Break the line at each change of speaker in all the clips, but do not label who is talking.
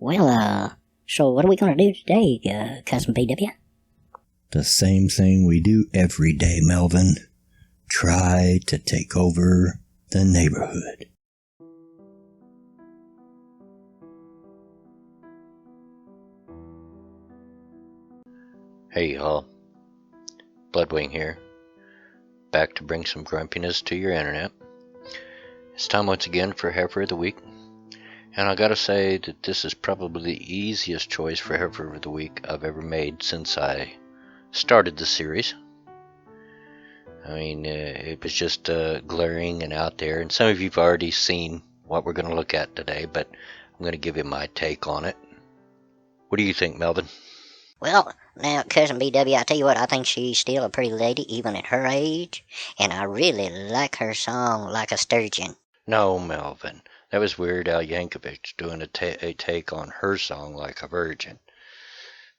Well, so what are we gonna do today, Cousin BW?
The same thing we do every day, Melvin. Try to take over the neighborhood.
Hey y'all, Bloodwing here, back to bring some grumpiness to your internet. It's time once again for Heifer of the Week, and I gotta say that this is probably the easiest choice for Heifer of the Week I've ever made since I started the series. I mean, it was just glaring and out there, and some of you've already seen what we're going to look at today, but I'm going to give you my take on it. What do you think, Melvin?
Well, now, Cousin BW, I tell you what, I think she's still a pretty lady, even at her age, and I really like her song, Like a Sturgeon.
No, Melvin. That was Weird Al Yankovic doing a take on her song, Like a Virgin.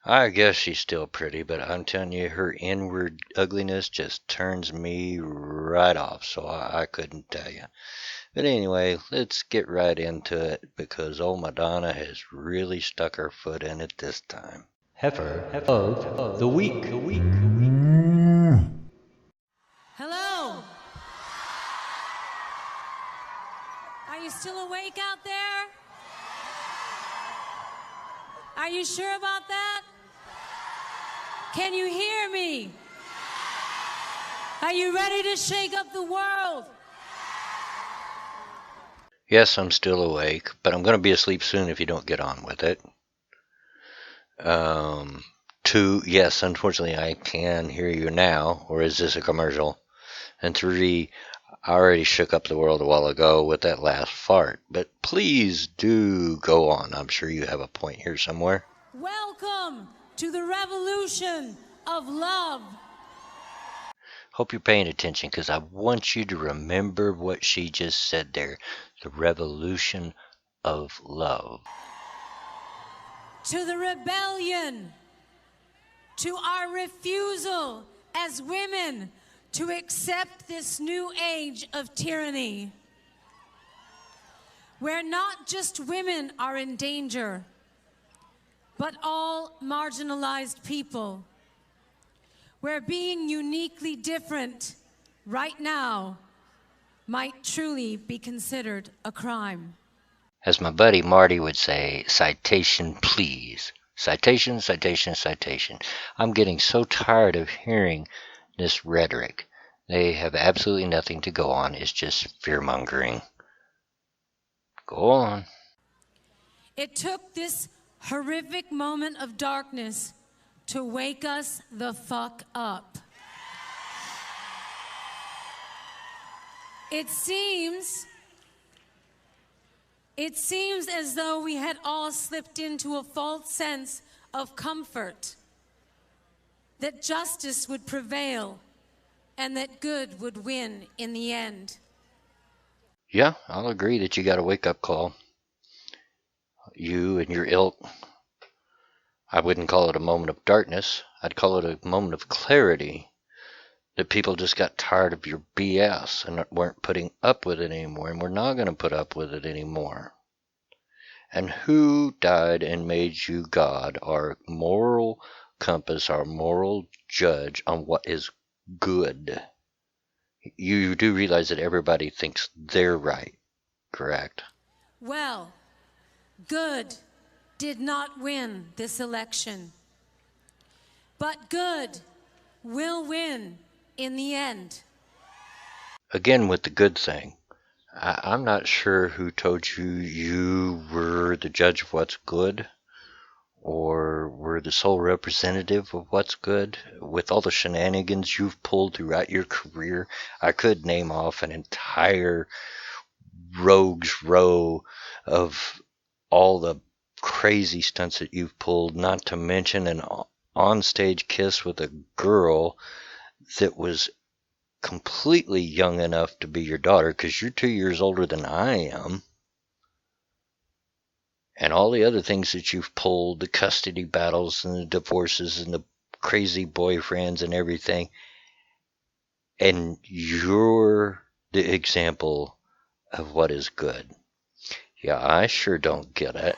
I guess she's still pretty, but I'm telling you, her inward ugliness just turns me right off, so I couldn't tell you. But anyway, let's get right into it, because old Madonna has really stuck her foot in it this time.
Heifer of the Week.
Hello. Are you still awake out there? Are you sure about that? Can you hear me? Are you ready to shake up the world?
Yes, I'm still awake, but I'm going to be asleep soon if you don't get on with it. 2, yes, unfortunately I can hear you now, or is this a commercial? And 3, I already shook up the world a while ago with that last fart, but please do go on. I'm sure you have a point here somewhere.
Welcome to the revolution of love.
Hope you're paying attention, because I want you to remember what she just said there. The revolution of love.
To the rebellion. To our refusal as women to accept this new age of tyranny, where not just women are in danger, but all marginalized people, where being uniquely different right now might truly be considered a crime.
As my buddy Marty would say, citation please. Citation, citation, citation. I'm getting so tired of hearing this rhetoric. They have absolutely nothing to go on. It's just fear-mongering. Go on.
It took this horrific moment of darkness to wake us the fuck up. It seems as though we had all slipped into a false sense of comfort, that justice would prevail and that good would win in the end.
Yeah, I'll agree that you got a wake-up call. You and your ilk. I wouldn't call it a moment of darkness. I'd call it a moment of clarity. That people just got tired of your BS and weren't putting up with it anymore, and we're not going to put up with it anymore. And who died and made you God, our moral compass, our moral judge on what is good? You do realize that everybody thinks they're right, correct?
Well, good did not win this election, but good will win in the end.
Again, with the good thing, I'm not sure who told you you were the judge of what's good, or were the sole representative of what's good. With all the shenanigans you've pulled throughout your career, I could name off an entire rogues row of all the crazy stunts that you've pulled, not to mention an onstage kiss with a girl that was completely young enough to be your daughter, because you're 2 years older than I am. And all the other things that you've pulled, the custody battles and the divorces and the crazy boyfriends and everything. And you're the example of what is good. Yeah, I sure don't get it.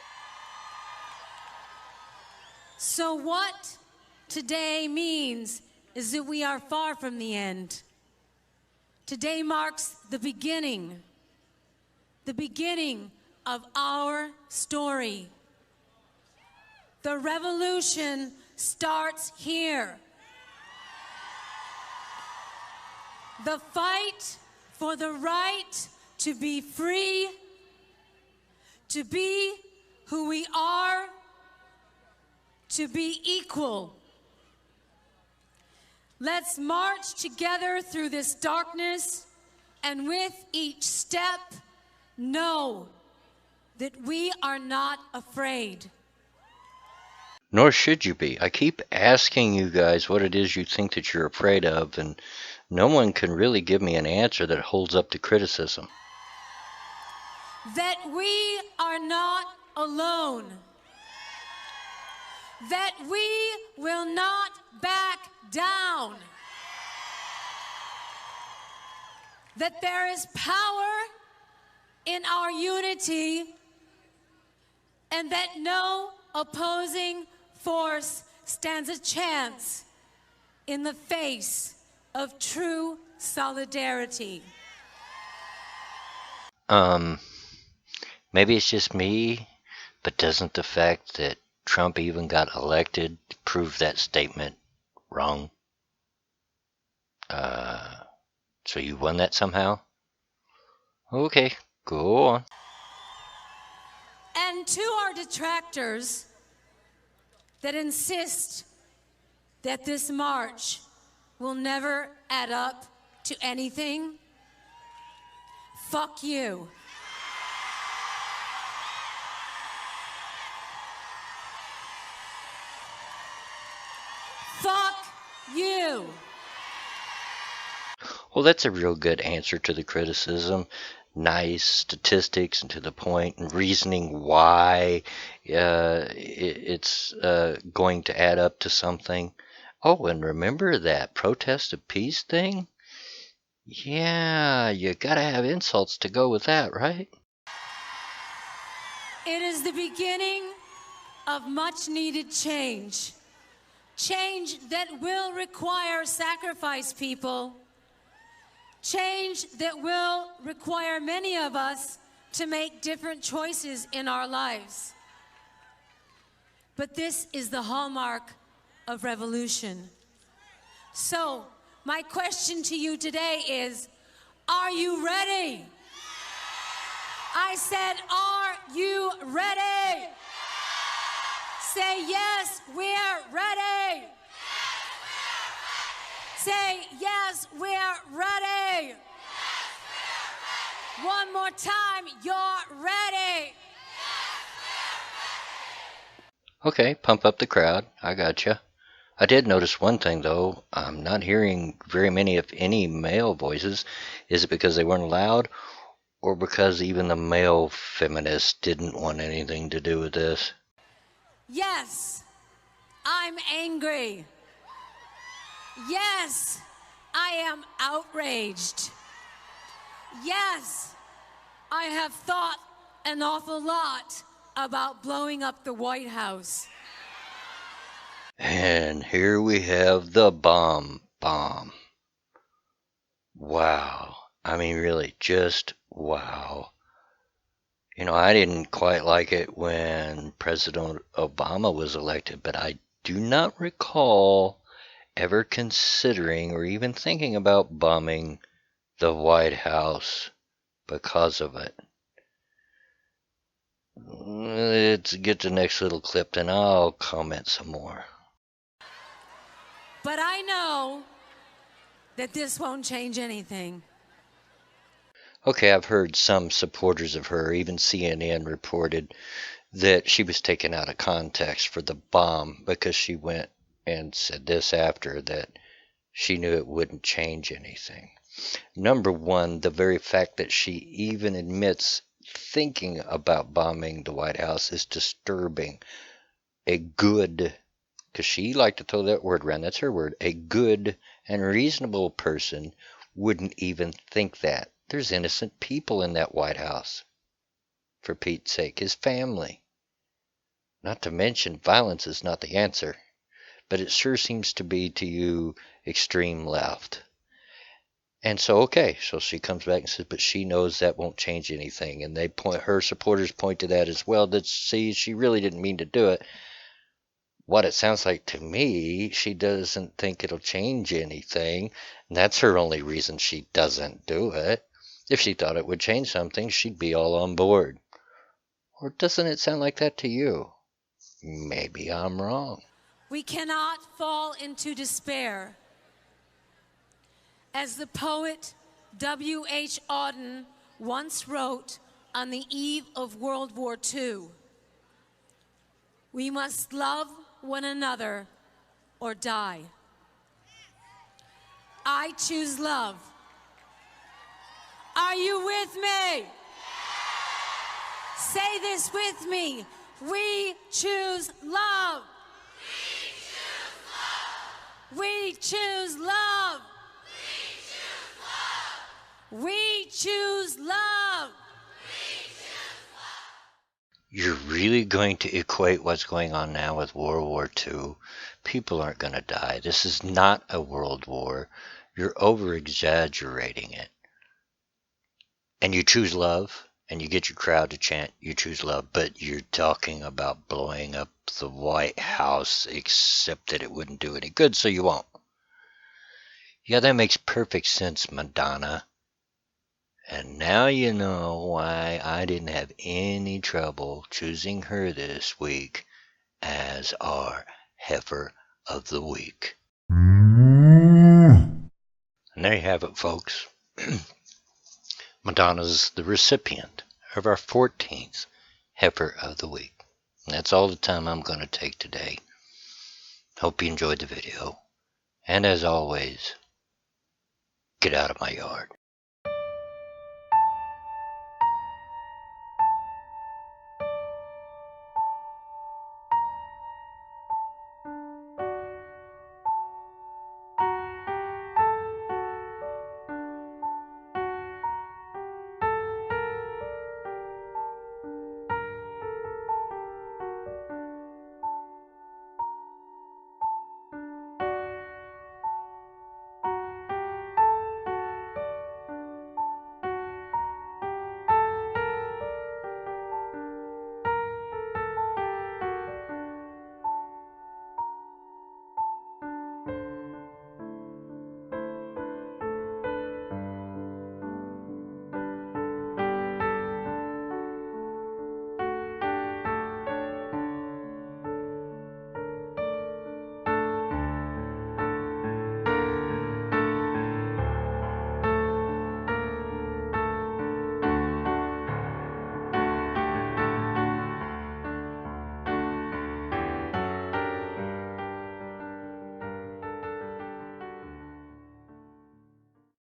So what today means is that we are far from the end. Today marks the beginning of our story. The revolution starts here. The fight for the right to be free, to be who we are, to be equal. Let's march together through this darkness, and with each step, know that we are not afraid.
Nor should you be. I keep asking you guys what it is you think that you're afraid of, and no one can really give me an answer that holds up to criticism.
That we are not alone. That we will not back down. That there is power in our unity, and that no opposing force stands a chance in the face of true solidarity.
Maybe it's just me, but doesn't the fact that Trump even got elected prove that statement wrong? So you won that somehow? Okay, go on.
And to our detractors that insist that this march will never add up to anything, fuck you. Fuck you.
Well, that's a real good answer to the criticism. Nice statistics and to the point, and reasoning why it's going to add up to something. Oh, and remember that protest of peace thing? Yeah, you gotta have insults to go with that, right?
It is the beginning of much needed change. Change that will require sacrifice, people. Change that will require many of us to make different choices in our lives. But this is the hallmark of revolution. So, my question to you today is, are you ready? I said, are you ready? Say, yes, we're ready. Say, yes, we're ready. One more time, you're ready.
Okay, pump up the crowd. I gotcha. I did notice one thing, though. I'm not hearing very many, if any, male voices. Is it because they weren't allowed, or because even the male feminists didn't want anything to do with this?
Yes, I'm angry. Yes, I am outraged. Yes, I have thought an awful lot about blowing up the White House.
And here we have the bomb. Wow. I mean, really, just wow. You know, I didn't quite like it when President Obama was elected, but I do not recall ever considering or even thinking about bombing the White House because of it. Let's get the next little clip, then I'll comment some more.
But I know that this won't change anything.
Okay, I've heard some supporters of her, even CNN reported that she was taken out of context for the bomb because she went and said this after, that she knew it wouldn't change anything. Number one, the very fact that she even admits thinking about bombing the White House is disturbing. A good, because she liked to throw that word around, that's her word, a good and reasonable person wouldn't even think that. There's innocent people in that White House, for Pete's sake, his family. Not to mention, violence is not the answer. But it sure seems to be to you extreme left. And so, okay, so she comes back and says, but she knows that won't change anything. And her supporters point to that as well. That, see, she really didn't mean to do it. What it sounds like to me, she doesn't think it'll change anything. And that's her only reason she doesn't do it. If she thought it would change something, she'd be all on board. Or doesn't it sound like that to you? Maybe I'm wrong.
We cannot fall into despair. As the poet W.H. Auden once wrote on the eve of World War II, we must love one another or die. I choose love. Are you with me? Say this with me. We choose love. We choose love. We choose love.
You're really going to equate what's going on now with World War II? People aren't going to die. This is not a world war. You're over-exaggerating it. And you choose love, and you get your crowd to chant, you choose love, but you're talking about blowing up the White House, except that it wouldn't do any good, so you won't. Yeah, that makes perfect sense, Madonna. And now you know why I didn't have any trouble choosing her this week as our Heifer of the Week. And there you have it, folks. Madonna's the recipient of our 14th Heifer of the Week. And that's all the time I'm going to take today. Hope you enjoyed the video. And as always, get out of my yard.